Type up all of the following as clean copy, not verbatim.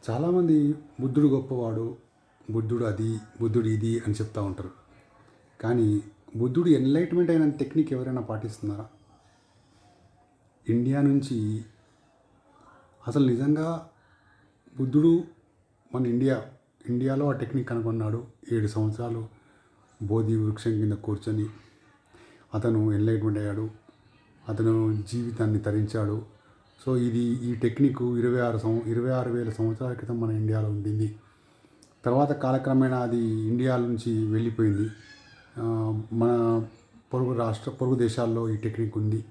చాలామంది బుద్ధుడు గొప్పవాడు, బుద్ధుడు అది, బుద్ధుడు ఇది అని చెప్తూ ఉంటారు. కానీ బుద్ధుడు ఎన్లైట్మెంట్ అయిన టెక్నిక్ ఎవరైనా పాటిస్తున్నారా? ఇండియా నుంచి అసలు నిజంగా బుద్ధుడు మన ఇండియాలో ఆ టెక్నిక్ కనుగొన్నాడు. 7 సంవత్సరాలు బోధి వృక్షం కింద కూర్చొని అతను ఎన్లైట్మెంట్ అయ్యాడు. అతను జీవితాన్ని తరించాడు. సో ఈ టెక్నిక్ 26,000 సంవత్సరాల క్రితం మన ఇండియాలో ఉండింది. తర్వాత కాలక్రమేణా అది ఇండియా నుంచి వెళ్ళిపోయింది. మన పొరుగు దేశాల్లో ఈ టెక్నిక్ ఉంది.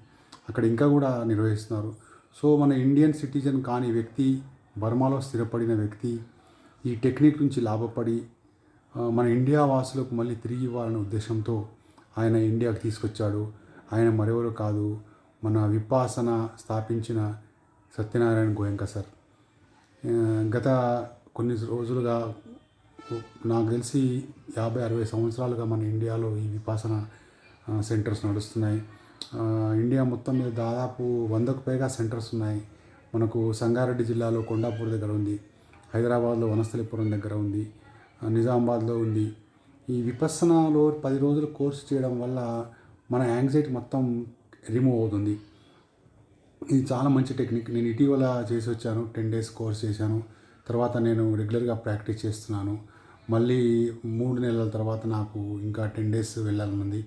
అక్కడ ఇంకా కూడా నిర్వహిస్తున్నారు. సో మన ఇండియన్ సిటిజన్ కాని వ్యక్తి, బర్మాలో స్థిరపడిన వ్యక్తి ఈ టెక్నిక్ నుంచి లాభపడి మన ఇండియా వాసులకు మళ్ళీ తిరిగి ఇవ్వాలనే ఉద్దేశంతో ఆయన ఇండియాకి తీసుకొచ్చాడు. ఆయన మరెవరు కాదు, మన విపాసన స్థాపించిన సత్యనారాయణ గోయంకా సార్. గత కొన్ని రోజులుగా నాకు తెలిసి 50-60 సంవత్సరాలుగా మన ఇండియాలో ఈ విపాసన సెంటర్స్ నడుస్తున్నాయి. ఇండియా మొత్తం మీద దాదాపు 100కు పైగా సెంటర్స్ ఉన్నాయి. మనకు సంగారెడ్డి జిల్లాలో కొండాపూర్ దగ్గర ఉంది, హైదరాబాద్లో వనస్థలిపురం దగ్గర ఉంది, నిజామాబాద్లో ఉంది. ఈ విపස්සనాలో 10 రోజులు కోర్సు చేయడం వల్ల మన యాంగ్జైటీ మొత్తం రిమూవ్ అవుతుంది. ఇది చాలా మంచి టెక్నిక్. నేను ఇటీవల చేసి వచ్చాను. 10 days కోర్స్ చేశాను. తర్వాత నేను రెగ్యులర్గా ప్రాక్టీస్ చేస్తున్నాను. మళ్ళీ 3 నెలల తర్వాత నాకు ఇంకా 10 days వెళ్ళాలనుంది.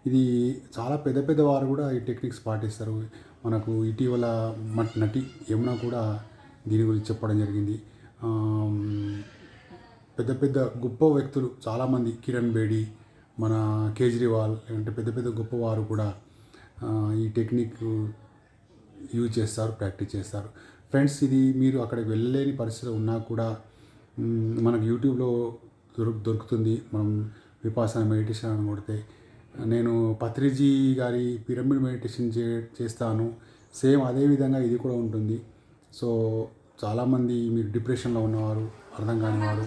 ఇది చాలా పెద్ద వారు కూడా ఈ టెక్నిక్స్ పాటిస్తారు. మనకు ఇటీవల నటి యమున కూడా దీని గురించి చెప్పడం జరిగింది. పెద్ద గొప్ప వ్యక్తులు చాలామంది, కిరణ్ బేడి, మన కేజ్రీవాల్ అంటే పెద్ద గొప్పవారు కూడా ఈ టెక్నిక్ యూజ్ చేస్తారు, ప్రాక్టీస్ చేస్తారు. ఫ్రెండ్స్, ఇది మీరు అక్కడికి వెళ్ళలేని పరిస్థితి ఉన్నా కూడా మనకు యూట్యూబ్లో దొరుకుతుంది. మనం విపాసన మెడిటేషన్ అని కొడితే నేను పత్రిజీ గారి పిరమిడ్ మెడిటేషన్ చేస్తాను. సేమ్ అదే విధంగా ఇది కూడా ఉంటుంది. సో చాలామంది మీరు డిప్రెషన్లో ఉన్నవారు, అర్థం కానివారు